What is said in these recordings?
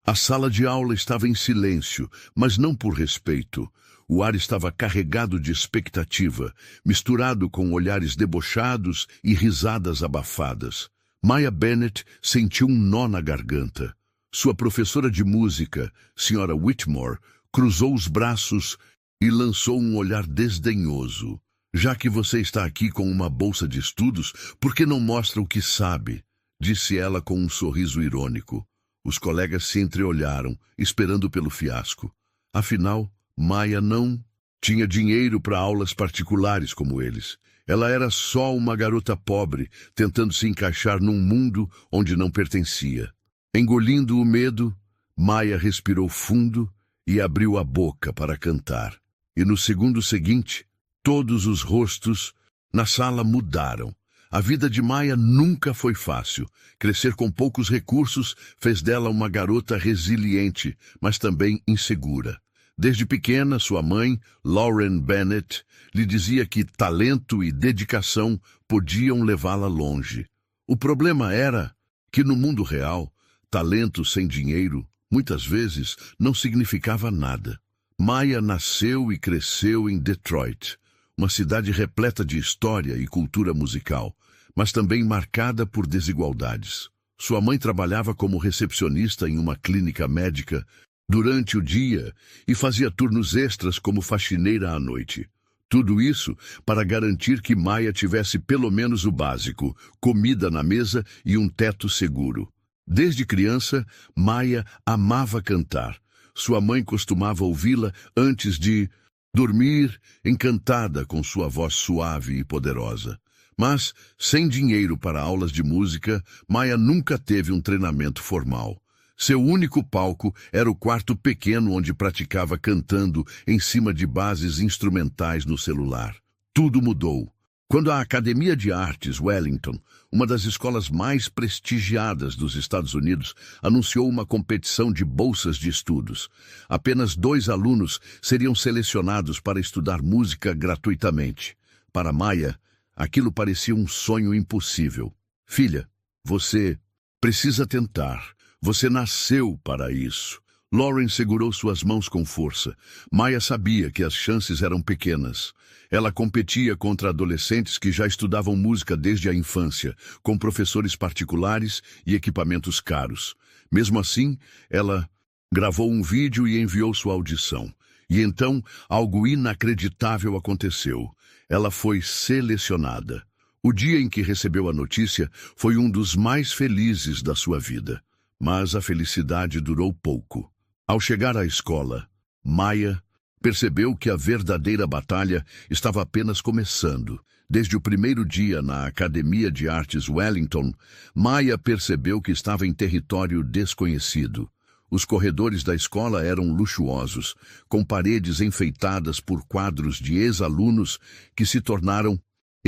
A sala de aula estava em silêncio, mas não por respeito. O ar estava carregado de expectativa, misturado com olhares debochados e risadas abafadas. Maya Bennett sentiu um nó na garganta. Sua professora de música, Sra. Whitmore, cruzou os braços e lançou um olhar desdenhoso. Já que você está aqui com uma bolsa de estudos, por que não mostra o que sabe? Disse ela com um sorriso irônico. Os colegas se entreolharam, esperando pelo fiasco. Afinal, Maya não tinha dinheiro para aulas particulares como eles. Ela era só uma garota pobre, tentando se encaixar num mundo onde não pertencia. Engolindo o medo, Maya respirou fundo e abriu a boca para cantar. E no segundo seguinte, todos os rostos na sala mudaram. A vida de Maya nunca foi fácil. Crescer com poucos recursos fez dela uma garota resiliente, mas também insegura. Desde pequena, sua mãe, Lauren Bennett, lhe dizia que talento e dedicação podiam levá-la longe. O problema era que, no mundo real, talento sem dinheiro, muitas vezes, não significava nada. Maya nasceu e cresceu em Detroit, uma cidade repleta de história e cultura musical, mas também marcada por desigualdades. Sua mãe trabalhava como recepcionista em uma clínica médica durante o dia e fazia turnos extras como faxineira à noite. Tudo isso para garantir que Maya tivesse pelo menos o básico, comida na mesa e um teto seguro. Desde criança, Maya amava cantar. Sua mãe costumava ouvi-la antes de dormir, encantada com sua voz suave e poderosa. Mas, sem dinheiro para aulas de música, Maya nunca teve um treinamento formal. Seu único palco era o quarto pequeno onde praticava cantando em cima de bases instrumentais no celular. Tudo mudou quando a Academia de Artes Wellington, uma das escolas mais prestigiadas dos Estados Unidos, anunciou uma competição de bolsas de estudos. Apenas 2 alunos seriam selecionados para estudar música gratuitamente. Para Maya, aquilo parecia um sonho impossível. Filha, você precisa tentar. Você nasceu para isso. Lauren segurou suas mãos com força. Maya sabia que as chances eram pequenas. Ela competia contra adolescentes que já estudavam música desde a infância, com professores particulares e equipamentos caros. Mesmo assim, ela gravou um vídeo e enviou sua audição. E então, algo inacreditável aconteceu. Ela foi selecionada. O dia em que recebeu a notícia foi um dos mais felizes da sua vida. Mas a felicidade durou pouco. Ao chegar à escola, Maya percebeu que a verdadeira batalha estava apenas começando. Desde o primeiro dia na Academia de Artes Wellington, Maya percebeu que estava em território desconhecido. Os corredores da escola eram luxuosos, com paredes enfeitadas por quadros de ex-alunos que se tornaram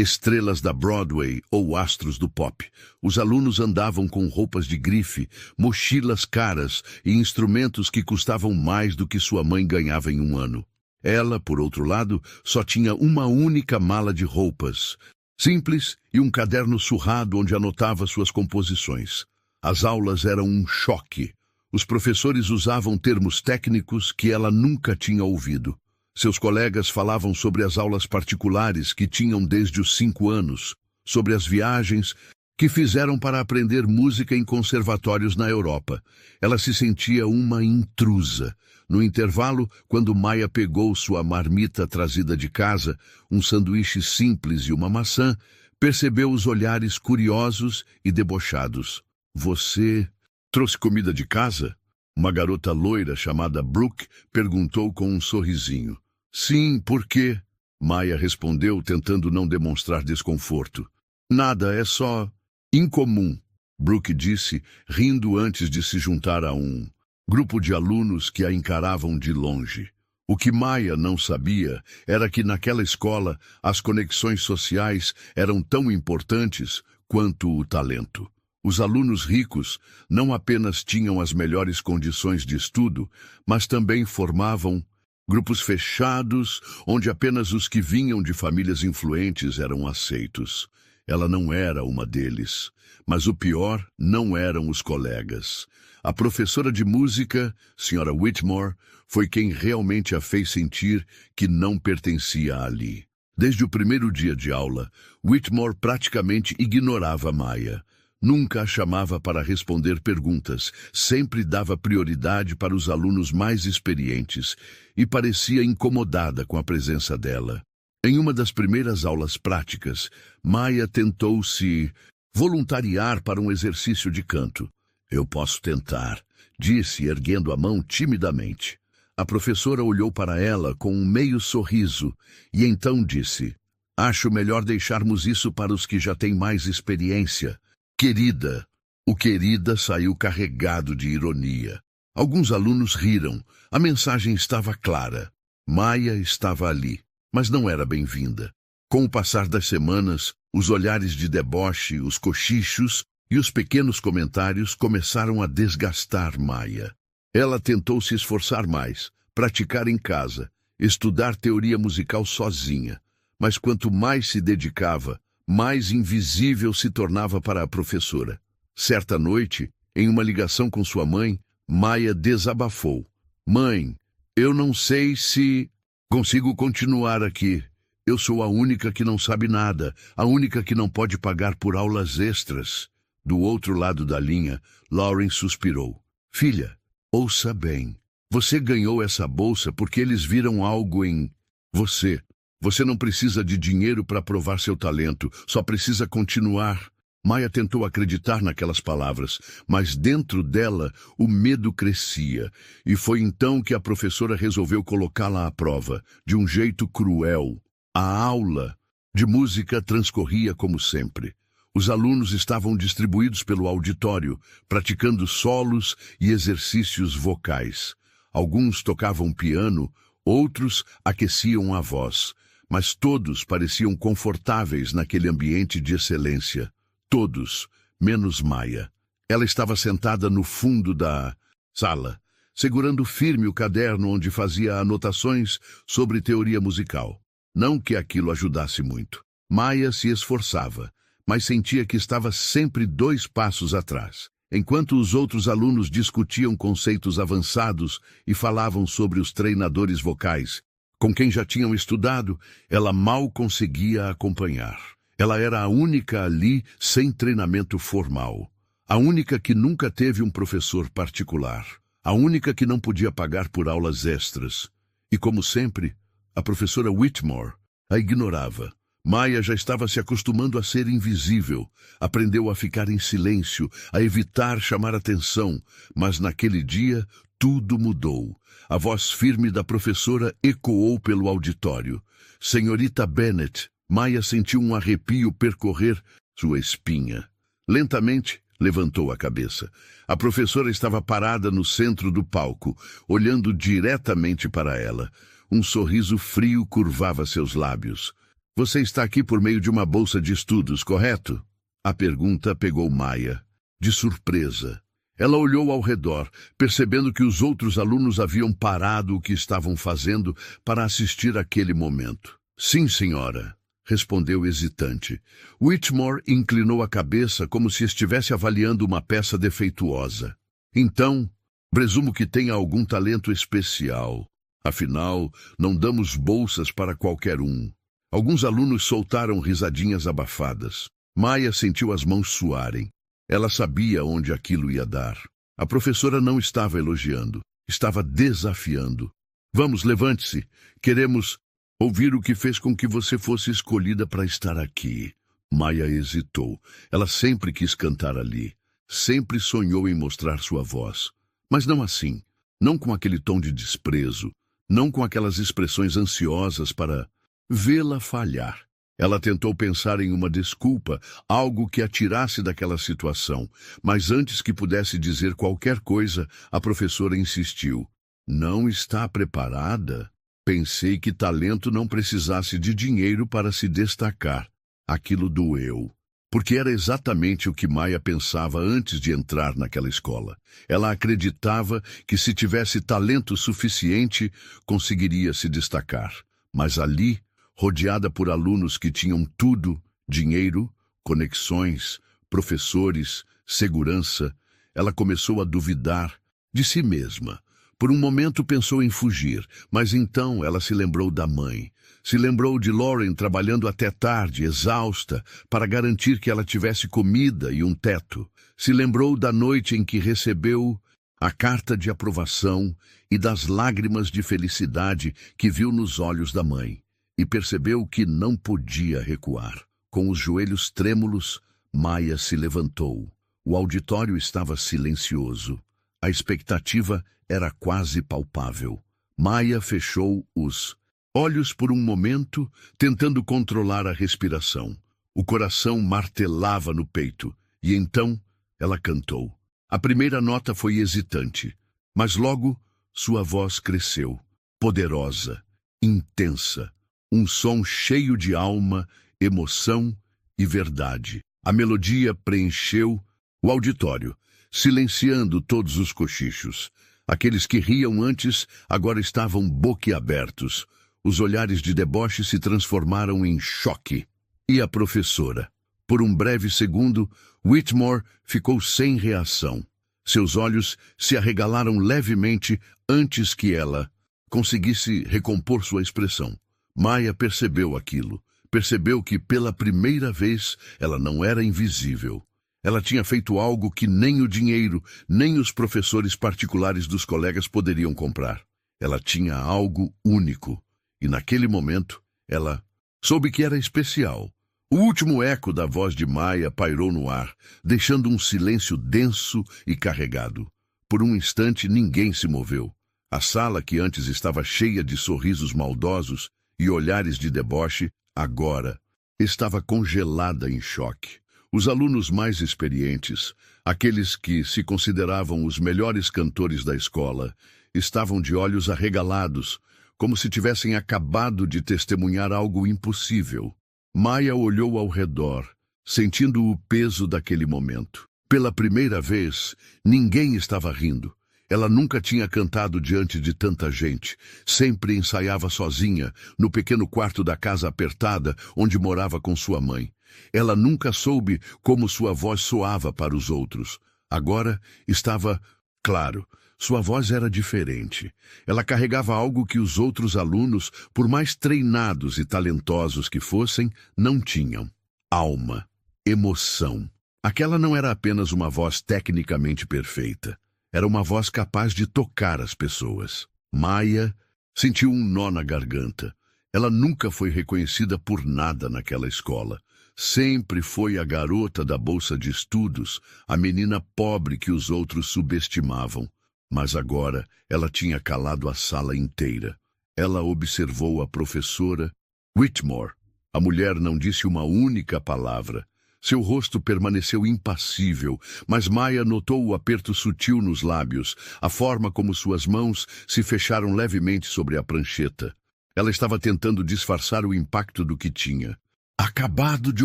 estrelas da Broadway ou astros do pop. Os alunos andavam com roupas de grife, mochilas caras e instrumentos que custavam mais do que sua mãe ganhava em um ano. Ela, por outro lado, só tinha uma única mala de roupas, simples, e um caderno surrado onde anotava suas composições. As aulas eram um choque. Os professores usavam termos técnicos que ela nunca tinha ouvido. Seus colegas falavam sobre as aulas particulares que tinham desde os 5 anos, sobre as viagens que fizeram para aprender música em conservatórios na Europa. Ela se sentia uma intrusa. No intervalo, quando Maya pegou sua marmita trazida de casa, um sanduíche simples e uma maçã, percebeu os olhares curiosos e debochados. Você trouxe comida de casa? Uma garota loira chamada Brooke perguntou com um sorrisinho. Sim, por quê? Maya respondeu, tentando não demonstrar desconforto. Nada, é só incomum, Brooke disse, rindo antes de se juntar a um grupo de alunos que a encaravam de longe. O que Maya não sabia era que naquela escola as conexões sociais eram tão importantes quanto o talento. Os alunos ricos não apenas tinham as melhores condições de estudo, mas também formavam grupos fechados, onde apenas os que vinham de famílias influentes eram aceitos. Ela não era uma deles, mas o pior não eram os colegas. A professora de música, Sra. Whitmore, foi quem realmente a fez sentir que não pertencia ali. Desde o primeiro dia de aula, Whitmore praticamente ignorava Maya. Nunca a chamava para responder perguntas, sempre dava prioridade para os alunos mais experientes e parecia incomodada com a presença dela. Em uma das primeiras aulas práticas, Maya tentou se voluntariar para um exercício de canto. Eu posso tentar, disse, erguendo a mão timidamente. A professora olhou para ela com um meio sorriso e então disse: acho melhor deixarmos isso para os que já têm mais experiência. Querida. O querida saiu carregado de ironia. Alguns alunos riram. A mensagem estava clara. Maya estava ali, mas não era bem-vinda. Com o passar das semanas, os olhares de deboche, os cochichos e os pequenos comentários começaram a desgastar Maya. Ela tentou se esforçar mais, praticar em casa, estudar teoria musical sozinha. Mas quanto mais se dedicava, mais invisível se tornava para a professora. Certa noite, em uma ligação com sua mãe, Maya desabafou. Mãe, eu não sei se consigo continuar aqui. Eu sou a única que não sabe nada, a única que não pode pagar por aulas extras. Do outro lado da linha, Lauren suspirou. Filha, ouça bem. Você ganhou essa bolsa porque eles viram algo em você. Você não precisa de dinheiro para provar seu talento, só precisa continuar. Maya tentou acreditar naquelas palavras, mas dentro dela o medo crescia, e foi então que a professora resolveu colocá-la à prova, de um jeito cruel. A aula de música transcorria como sempre. Os alunos estavam distribuídos pelo auditório, praticando solos e exercícios vocais. Alguns tocavam piano, outros aqueciam a voz, mas todos pareciam confortáveis naquele ambiente de excelência. Todos, menos Maya. Ela estava sentada no fundo da sala, segurando firme o caderno onde fazia anotações sobre teoria musical. Não que aquilo ajudasse muito. Maya se esforçava, mas sentia que estava sempre 2 passos atrás. Enquanto os outros alunos discutiam conceitos avançados e falavam sobre os treinadores vocais, com quem já tinham estudado, ela mal conseguia acompanhar. Ela era a única ali sem treinamento formal. A única que nunca teve um professor particular. A única que não podia pagar por aulas extras. E como sempre, a professora Whitmore a ignorava. Maya já estava se acostumando a ser invisível. Aprendeu a ficar em silêncio, a evitar chamar atenção. Mas naquele dia, tudo mudou. A voz firme da professora ecoou pelo auditório. Senhorita Bennet, Maya sentiu um arrepio percorrer sua espinha. Lentamente, levantou a cabeça. A professora estava parada no centro do palco, olhando diretamente para ela. Um sorriso frio curvava seus lábios. Você está aqui por meio de uma bolsa de estudos, correto? A pergunta pegou Maya de surpresa. Ela olhou ao redor, percebendo que os outros alunos haviam parado o que estavam fazendo para assistir àquele momento. Sim, senhora, respondeu hesitante. Whitmore inclinou a cabeça como se estivesse avaliando uma peça defeituosa. Então, presumo que tenha algum talento especial. Afinal, não damos bolsas para qualquer um. Alguns alunos soltaram risadinhas abafadas. Maya sentiu as mãos suarem. Ela sabia onde aquilo ia dar. A professora não estava elogiando, estava desafiando. Vamos, levante-se. Queremos ouvir o que fez com que você fosse escolhida para estar aqui. Maya hesitou. Ela sempre quis cantar ali. Sempre sonhou em mostrar sua voz. Mas não assim. Não com aquele tom de desprezo. Não com aquelas expressões ansiosas para vê-la falhar. Ela tentou pensar em uma desculpa, algo que a tirasse daquela situação, mas antes que pudesse dizer qualquer coisa, a professora insistiu. Não está preparada? Pensei que talento não precisasse de dinheiro para se destacar. Aquilo doeu. Porque era exatamente o que Maya pensava antes de entrar naquela escola. Ela acreditava que se tivesse talento suficiente, conseguiria se destacar. Mas ali, rodeada por alunos que tinham tudo, dinheiro, conexões, professores, segurança, ela começou a duvidar de si mesma. Por um momento pensou em fugir, mas então ela se lembrou da mãe. Se lembrou de Lauren trabalhando até tarde, exausta, para garantir que ela tivesse comida e um teto. Se lembrou da noite em que recebeu a carta de aprovação e das lágrimas de felicidade que viu nos olhos da mãe. E percebeu que não podia recuar. Com os joelhos trêmulos, Maya se levantou. O auditório estava silencioso. A expectativa era quase palpável. Maya fechou os olhos por um momento, tentando controlar a respiração. O coração martelava no peito, e então ela cantou. A primeira nota foi hesitante, mas logo sua voz cresceu, poderosa, intensa, um som cheio de alma, emoção e verdade. A melodia preencheu o auditório, silenciando todos os cochichos. Aqueles que riam antes agora estavam boquiabertos. Os olhares de deboche se transformaram em choque. E a professora? Por um breve segundo, Whitmore ficou sem reação. Seus olhos se arregalaram levemente antes que ela conseguisse recompor sua expressão. Maya percebeu aquilo. Percebeu que, pela primeira vez, ela não era invisível. Ela tinha feito algo que nem o dinheiro, nem os professores particulares dos colegas poderiam comprar. Ela tinha algo único. E naquele momento, ela soube que era especial. O último eco da voz de Maya pairou no ar, deixando um silêncio denso e carregado. Por um instante, ninguém se moveu. A sala, que antes estava cheia de sorrisos maldosos e olhares de deboche, agora estava congelada em choque. Os alunos mais experientes, aqueles que se consideravam os melhores cantores da escola, estavam de olhos arregalados, como se tivessem acabado de testemunhar algo impossível. Maya olhou ao redor, sentindo o peso daquele momento. Pela primeira vez, ninguém estava rindo. Ela nunca tinha cantado diante de tanta gente. Sempre ensaiava sozinha, no pequeno quarto da casa apertada, onde morava com sua mãe. Ela nunca soube como sua voz soava para os outros. Agora estava claro. Sua voz era diferente. Ela carregava algo que os outros alunos, por mais treinados e talentosos que fossem, não tinham. Alma, emoção. Aquela não era apenas uma voz tecnicamente perfeita. Era uma voz capaz de tocar as pessoas. Maya sentiu um nó na garganta. Ela nunca foi reconhecida por nada naquela escola. Sempre foi a garota da bolsa de estudos, a menina pobre que os outros subestimavam. Mas agora ela tinha calado a sala inteira. Ela observou a professora Whitmore. A mulher não disse uma única palavra. Seu rosto permaneceu impassível, mas Maya notou o aperto sutil nos lábios, a forma como suas mãos se fecharam levemente sobre a prancheta. Ela estava tentando disfarçar o impacto do que tinha acabado de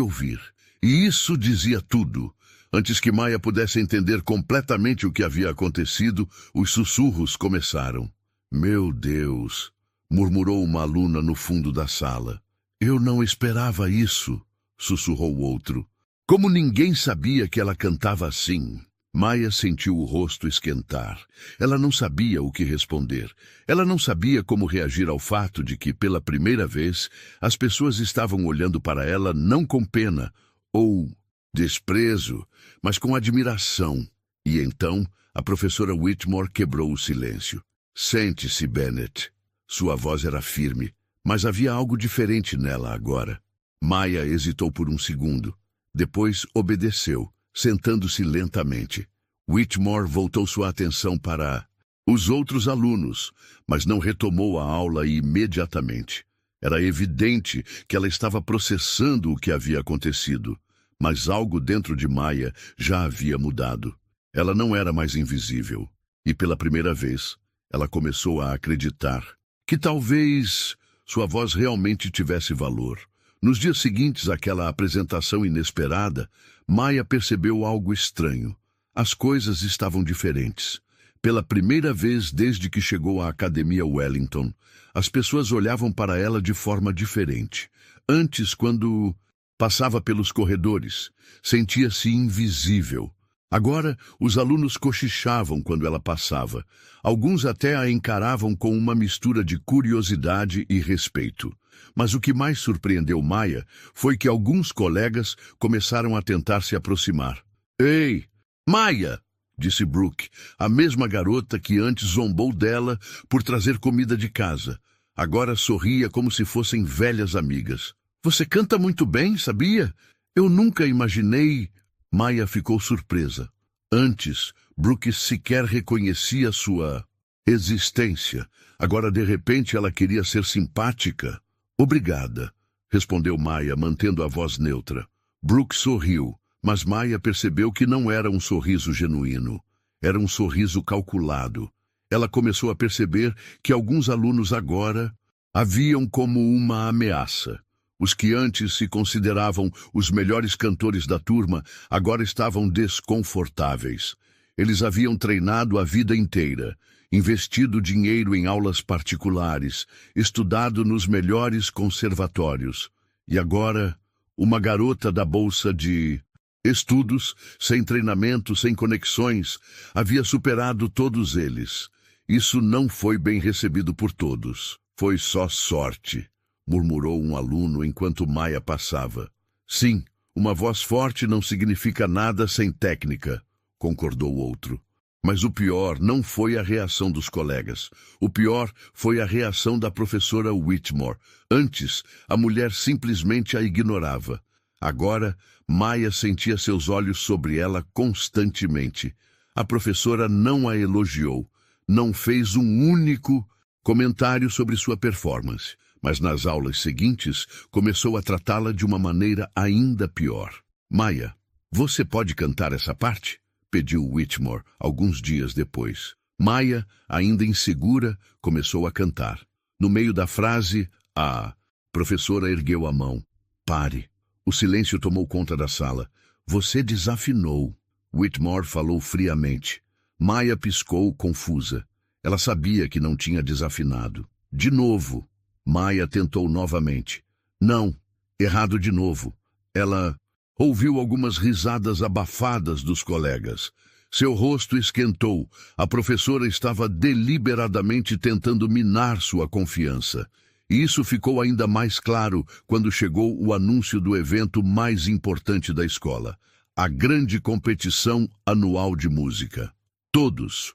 ouvir. E isso dizia tudo. Antes que Maya pudesse entender completamente o que havia acontecido, os sussurros começaram. "Meu Deus", murmurou uma aluna no fundo da sala. "Eu não esperava isso", sussurrou outro. Como ninguém sabia que ela cantava assim? Maya sentiu o rosto esquentar. Ela não sabia o que responder. Ela não sabia como reagir ao fato de que, pela primeira vez, as pessoas estavam olhando para ela não com pena ou desprezo, mas com admiração. E então, a professora Whitmore quebrou o silêncio. "Sente-se, Bennett." Sua voz era firme, mas havia algo diferente nela agora. Maya hesitou por um segundo. Depois obedeceu, sentando-se lentamente. Whitmore voltou sua atenção para os outros alunos, mas não retomou a aula imediatamente. Era evidente que ela estava processando o que havia acontecido. Mas algo dentro de Maya já havia mudado. Ela não era mais invisível. E pela primeira vez, ela começou a acreditar que talvez sua voz realmente tivesse valor. Nos dias seguintes àquela apresentação inesperada, Maya percebeu algo estranho. As coisas estavam diferentes. Pela primeira vez desde que chegou à Academia Wellington, as pessoas olhavam para ela de forma diferente. Antes, quando passava pelos corredores, sentia-se invisível. Agora, os alunos cochichavam quando ela passava. Alguns até a encaravam com uma mistura de curiosidade e respeito. Mas o que mais surpreendeu Maya foi que alguns colegas começaram a tentar se aproximar. "Ei, Maya!" disse Brooke, a mesma garota que antes zombou dela por trazer comida de casa. Agora sorria como se fossem velhas amigas. "Você canta muito bem, sabia? Eu nunca imaginei..." Maya ficou surpresa. Antes, Brooke sequer reconhecia sua existência. Agora, de repente, ela queria ser simpática. "Obrigada", respondeu Maya, mantendo a voz neutra. Brooke sorriu, mas Maya percebeu que não era um sorriso genuíno. Era um sorriso calculado. Ela começou a perceber que alguns alunos agora a viam como uma ameaça. Os que antes se consideravam os melhores cantores da turma agora estavam desconfortáveis. Eles haviam treinado a vida inteira, investido dinheiro em aulas particulares, estudado nos melhores conservatórios. E agora, uma garota da bolsa de estudos, sem treinamento, sem conexões, havia superado todos eles. Isso não foi bem recebido por todos. "Foi só sorte", murmurou um aluno enquanto Maya passava. "Sim, uma voz forte não significa nada sem técnica", concordou outro. Mas o pior não foi a reação dos colegas. O pior foi a reação da professora Whitmore. Antes, a mulher simplesmente a ignorava. Agora, Maya sentia seus olhos sobre ela constantemente. A professora não a elogiou. Não fez um único comentário sobre sua performance. Mas nas aulas seguintes, começou a tratá-la de uma maneira ainda pior. "Maya, você pode cantar essa parte?" pediu Whitmore, alguns dias depois. Maya, ainda insegura, começou a cantar. No meio da frase, a professora ergueu a mão. "Pare." O silêncio tomou conta da sala. "Você desafinou." Whitmore falou friamente. Maya piscou, confusa. Ela sabia que não tinha desafinado. "De novo." Maya tentou novamente. "Não, errado de novo." Ela ouviu algumas risadas abafadas dos colegas. Seu rosto esquentou. A professora estava deliberadamente tentando minar sua confiança. E isso ficou ainda mais claro quando chegou o anúncio do evento mais importante da escola, a grande competição anual de música. Todos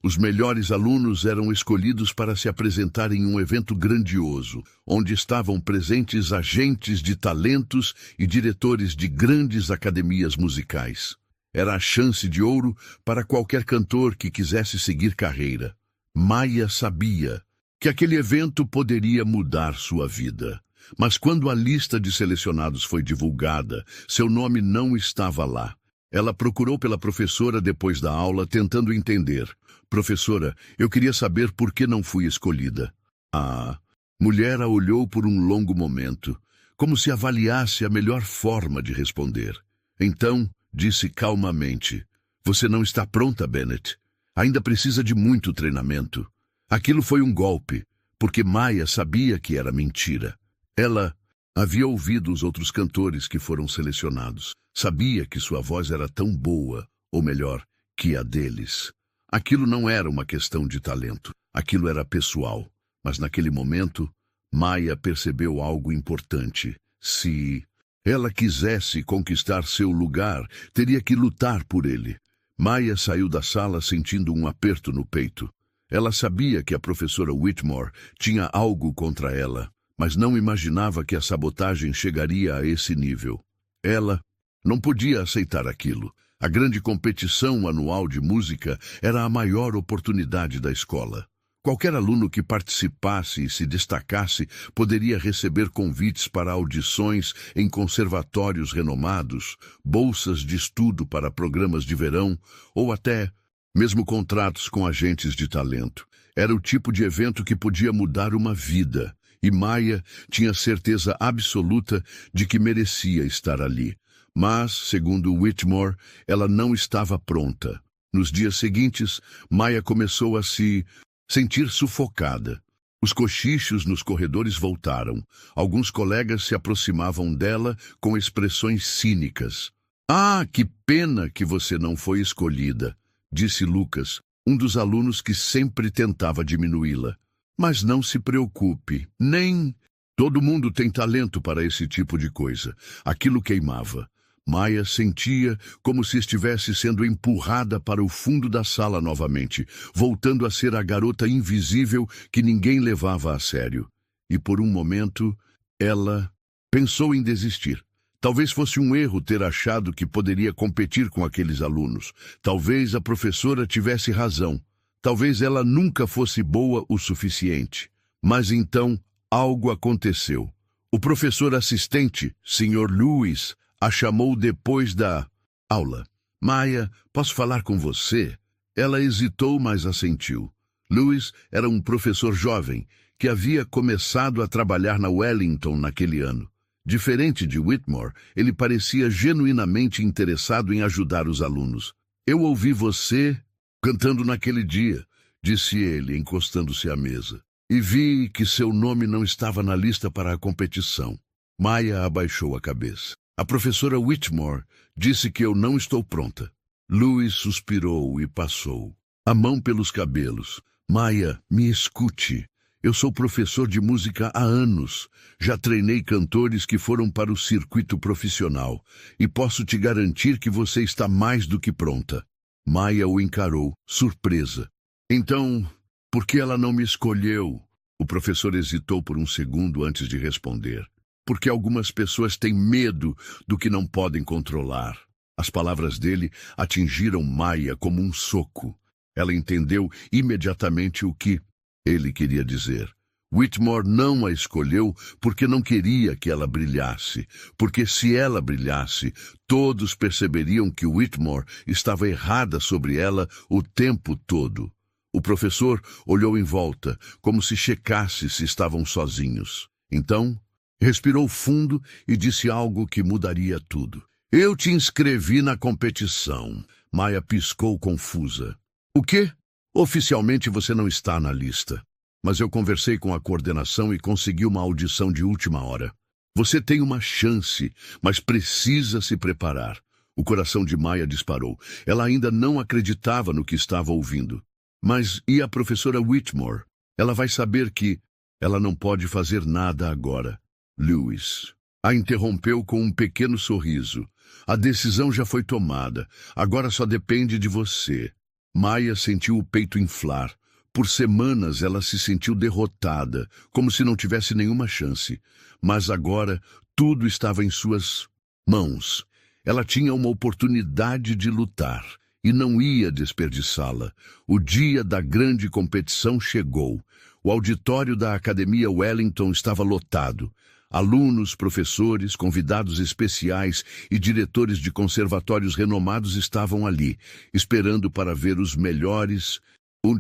os melhores alunos eram escolhidos para se apresentar em um evento grandioso, onde estavam presentes agentes de talentos e diretores de grandes academias musicais. Era a chance de ouro para qualquer cantor que quisesse seguir carreira. Maya sabia que aquele evento poderia mudar sua vida. Mas quando a lista de selecionados foi divulgada, seu nome não estava lá. Ela procurou pela professora depois da aula, tentando entender. "Professora, eu queria saber por que não fui escolhida." A mulher a olhou por um longo momento, como se avaliasse a melhor forma de responder. Então, disse calmamente: "Você não está pronta, Bennett. Ainda precisa de muito treinamento." Aquilo foi um golpe, porque Maya sabia que era mentira. Ela havia ouvido os outros cantores que foram selecionados. Sabia que sua voz era tão boa, ou melhor, que a deles. Aquilo não era uma questão de talento. Aquilo era pessoal. Mas naquele momento, Maya percebeu algo importante. Se ela quisesse conquistar seu lugar, teria que lutar por ele. Maya saiu da sala sentindo um aperto no peito. Ela sabia que a professora Whitmore tinha algo contra ela, mas não imaginava que a sabotagem chegaria a esse nível. Ela não podia aceitar aquilo. A grande competição anual de música era a maior oportunidade da escola. Qualquer aluno que participasse e se destacasse poderia receber convites para audições em conservatórios renomados, bolsas de estudo para programas de verão ou até mesmo contratos com agentes de talento. Era o tipo de evento que podia mudar uma vida, e Maya tinha certeza absoluta de que merecia estar ali. Mas, segundo Whitmore, ela não estava pronta. Nos dias seguintes, Maya começou a se sentir sufocada. Os cochichos nos corredores voltaram. Alguns colegas se aproximavam dela com expressões cínicas. Ah, que pena que você não foi escolhida, disse Lucas, um dos alunos que sempre tentava diminuí-la. Mas não se preocupe, nem... Todo mundo tem talento para esse tipo de coisa. Aquilo queimava. Maia sentia como se estivesse sendo empurrada para o fundo da sala novamente, voltando a ser a garota invisível que ninguém levava a sério. E por um momento, ela pensou em desistir. Talvez fosse um erro ter achado que poderia competir com aqueles alunos. Talvez a professora tivesse razão. Talvez ela nunca fosse boa o suficiente. Mas então, algo aconteceu. O professor assistente, Sr. Lewis, a chamou depois da aula. Maia, posso falar com você? Ela hesitou, mas assentiu. Lewis era um professor jovem que havia começado a trabalhar na Wellington naquele ano. Diferente de Whitmore, ele parecia genuinamente interessado em ajudar os alunos. Eu ouvi você cantando naquele dia, disse ele, encostando-se à mesa. E vi que seu nome não estava na lista para a competição. Maia abaixou a cabeça. A professora Whitmore disse que eu não estou pronta. Lewis suspirou e passou a mão pelos cabelos. Maia, me escute. Eu sou professor de música há anos. Já treinei cantores que foram para o circuito profissional. E posso te garantir que você está mais do que pronta. Maia o encarou, surpresa. Então, por que ela não me escolheu? O professor hesitou por um segundo antes de responder. Porque algumas pessoas têm medo do que não podem controlar. As palavras dele atingiram Maia como um soco. Ela entendeu imediatamente o que ele queria dizer. Whitmore não a escolheu porque não queria que ela brilhasse. Porque se ela brilhasse, todos perceberiam que Whitmore estava errada sobre ela o tempo todo. O professor olhou em volta, como se checasse se estavam sozinhos. Então, respirou fundo e disse algo que mudaria tudo. Eu te inscrevi na competição. Maia piscou confusa. O quê? Oficialmente você não está na lista. Mas eu conversei com a coordenação e consegui uma audição de última hora. Você tem uma chance, mas precisa se preparar. O coração de Maia disparou. Ela ainda não acreditava no que estava ouvindo. Mas e a professora Whitmore? Ela vai saber que ela não pode fazer nada agora. Lewis a interrompeu com um pequeno sorriso. A decisão já foi tomada. Agora só depende de você. Maia sentiu o peito inflar. Por semanas ela se sentiu derrotada, como se não tivesse nenhuma chance. Mas agora tudo estava em suas mãos. Ela tinha uma oportunidade de lutar e não ia desperdiçá-la. O dia da grande competição chegou. O auditório da Academia Wellington estava lotado. Alunos, professores, convidados especiais e diretores de conservatórios renomados estavam ali, esperando para ver os melhores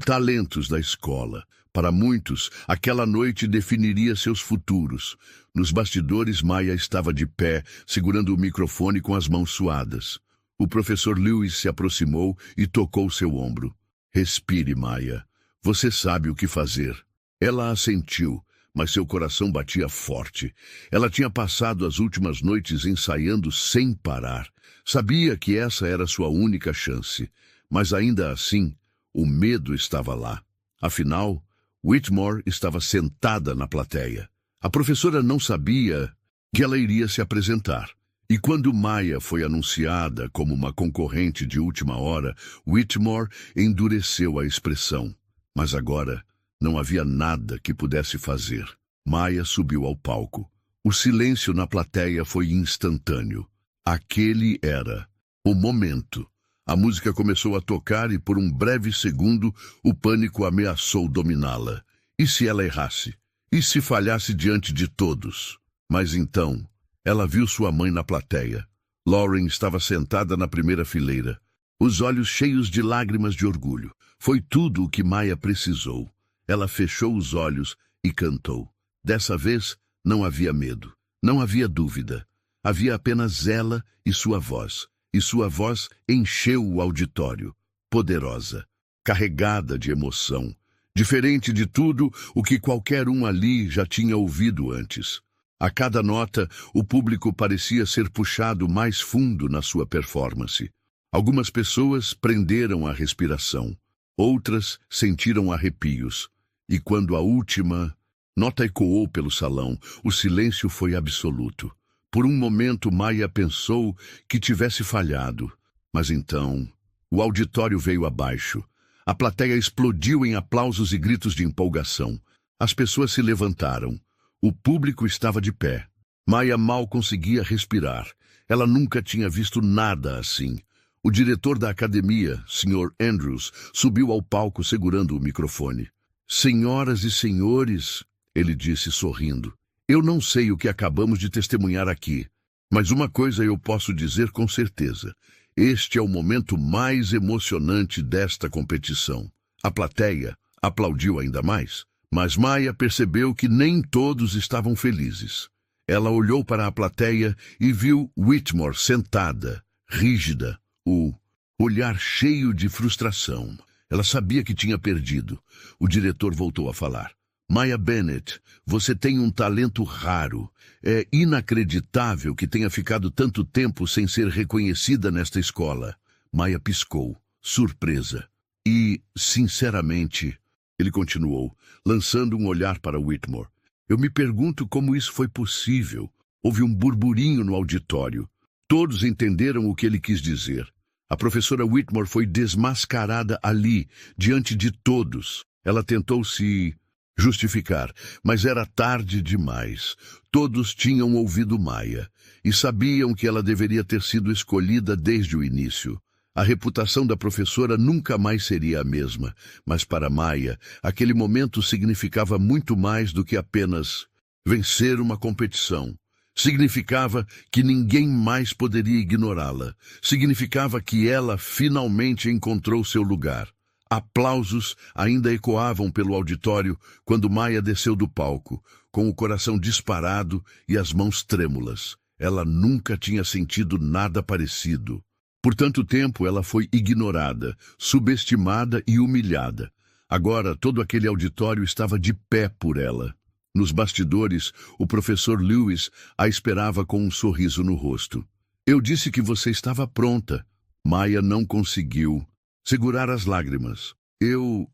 talentos da escola. Para muitos, aquela noite definiria seus futuros. Nos bastidores, Maia estava de pé, segurando o microfone com as mãos suadas. O professor Lewis se aproximou e tocou seu ombro. Respire, Maia. Você sabe o que fazer. Ela assentiu, mas seu coração batia forte. Ela tinha passado as últimas noites ensaiando sem parar. Sabia que essa era sua única chance, mas ainda assim, o medo estava lá. Afinal, Whitmore estava sentada na plateia. A professora não sabia que ela iria se apresentar. E quando Maia foi anunciada como uma concorrente de última hora, Whitmore endureceu a expressão. Mas agora não havia nada que pudesse fazer. Maia subiu ao palco. O silêncio na plateia foi instantâneo. Aquele era o momento. A música começou a tocar e por um breve segundo o pânico ameaçou dominá-la. E se ela errasse? E se falhasse diante de todos? Mas então, ela viu sua mãe na plateia. Lauren estava sentada na primeira fileira, os olhos cheios de lágrimas de orgulho. Foi tudo o que Maia precisou. Ela fechou os olhos e cantou. Dessa vez, não havia medo, não havia dúvida. Havia apenas ela e sua voz. E sua voz encheu o auditório, poderosa, carregada de emoção, diferente de tudo o que qualquer um ali já tinha ouvido antes. A cada nota, o público parecia ser puxado mais fundo na sua performance. Algumas pessoas prenderam a respiração, outras sentiram arrepios. E quando a última nota ecoou pelo salão, o silêncio foi absoluto. Por um momento, Maya pensou que tivesse falhado. Mas então, o auditório veio abaixo. A plateia explodiu em aplausos e gritos de empolgação. As pessoas se levantaram. O público estava de pé. Maya mal conseguia respirar. Ela nunca tinha visto nada assim. O diretor da academia, Sr. Andrews, subiu ao palco segurando o microfone. Senhoras e senhores, ele disse sorrindo, eu não sei o que acabamos de testemunhar aqui, mas uma coisa eu posso dizer com certeza. Este é o momento mais emocionante desta competição. A plateia aplaudiu ainda mais, mas Maya percebeu que nem todos estavam felizes. Ela olhou para a plateia e viu Whitmore sentada, rígida, o olhar cheio de frustração. Ela sabia que tinha perdido. O diretor voltou a falar. Maya Bennett, você tem um talento raro. É inacreditável que tenha ficado tanto tempo sem ser reconhecida nesta escola. Maya piscou, surpresa. E, sinceramente, ele continuou, lançando um olhar para Whitmore. Eu me pergunto como isso foi possível. Houve um burburinho no auditório. Todos entenderam o que ele quis dizer. A professora Whitmore foi desmascarada ali, diante de todos. Ela tentou se justificar, mas era tarde demais. Todos tinham ouvido Maya e sabiam que ela deveria ter sido escolhida desde o início. A reputação da professora nunca mais seria a mesma, mas para Maya, aquele momento significava muito mais do que apenas vencer uma competição. Significava que ninguém mais poderia ignorá-la. Significava que ela finalmente encontrou seu lugar. Aplausos ainda ecoavam pelo auditório quando Maya desceu do palco, com o coração disparado e as mãos trêmulas. Ela nunca tinha sentido nada parecido. Por tanto tempo ela foi ignorada, subestimada e humilhada. Agora todo aquele auditório estava de pé por ela. Nos bastidores, o professor Lewis a esperava com um sorriso no rosto. Eu disse que você estava pronta. Maya não conseguiu segurar as lágrimas. Eu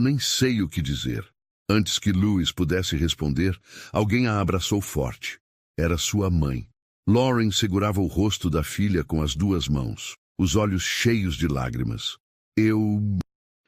nem sei o que dizer. Antes que Lewis pudesse responder, alguém a abraçou forte. Era sua mãe. Lauren segurava o rosto da filha com as duas mãos, os olhos cheios de lágrimas. Eu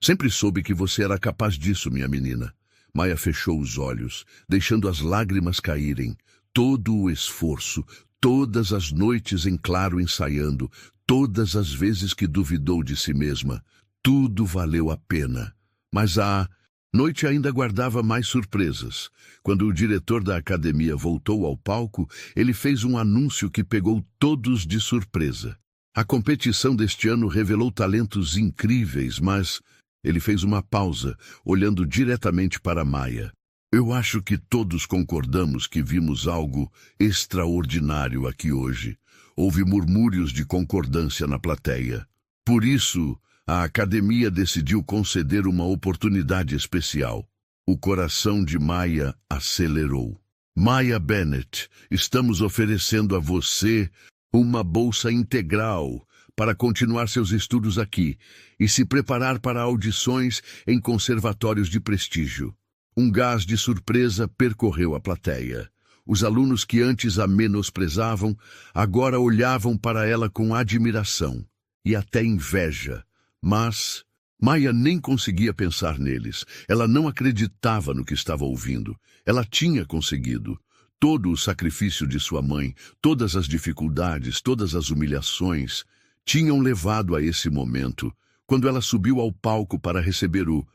sempre soube que você era capaz disso, minha menina. Maya fechou os olhos, deixando as lágrimas caírem. Todo o esforço, todas as noites em claro ensaiando, todas as vezes que duvidou de si mesma, tudo valeu a pena. Mas a noite ainda guardava mais surpresas. Quando o diretor da academia voltou ao palco, ele fez um anúncio que pegou todos de surpresa. A competição deste ano revelou talentos incríveis, mas ele fez uma pausa, olhando diretamente para Maya. Eu acho que todos concordamos que vimos algo extraordinário aqui hoje. Houve murmúrios de concordância na plateia. Por isso, a academia decidiu conceder uma oportunidade especial. O coração de Maya acelerou. Maya Bennett, estamos oferecendo a você uma bolsa integral para continuar seus estudos aqui e se preparar para audições em conservatórios de prestígio. Um gás de surpresa percorreu a plateia. Os alunos que antes a menosprezavam, agora olhavam para ela com admiração e até inveja. Mas Maya nem conseguia pensar neles. Ela não acreditava no que estava ouvindo. Ela tinha conseguido. Todo o sacrifício de sua mãe, todas as dificuldades, todas as humilhações, tinham levado a esse momento. Quando ela subiu ao palco para receber o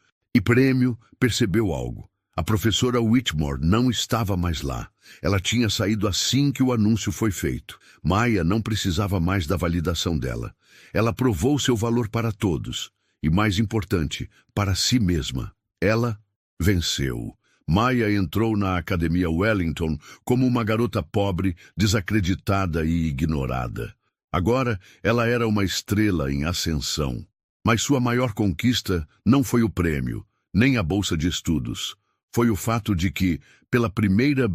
prêmio, percebeu algo. A professora Whitmore não estava mais lá. Ela tinha saído assim que o anúncio foi feito. Maya não precisava mais da validação dela. Ela provou seu valor para todos. E, mais importante, para si mesma. Ela venceu. Maya entrou na Academia Wellington como uma garota pobre, desacreditada e ignorada. Agora, ela era uma estrela em ascensão. Mas sua maior conquista não foi o prêmio, nem a bolsa de estudos. Foi o fato de que, pela primeira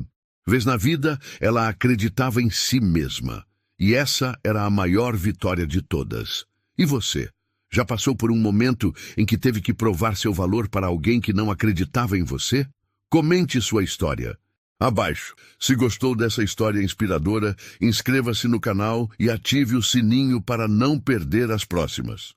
Vez na vida, ela acreditava em si mesma. E essa era a maior vitória de todas. E você? Já passou por um momento em que teve que provar seu valor para alguém que não acreditava em você? Comente sua história abaixo. Se gostou dessa história inspiradora, inscreva-se no canal e ative o sininho para não perder as próximas.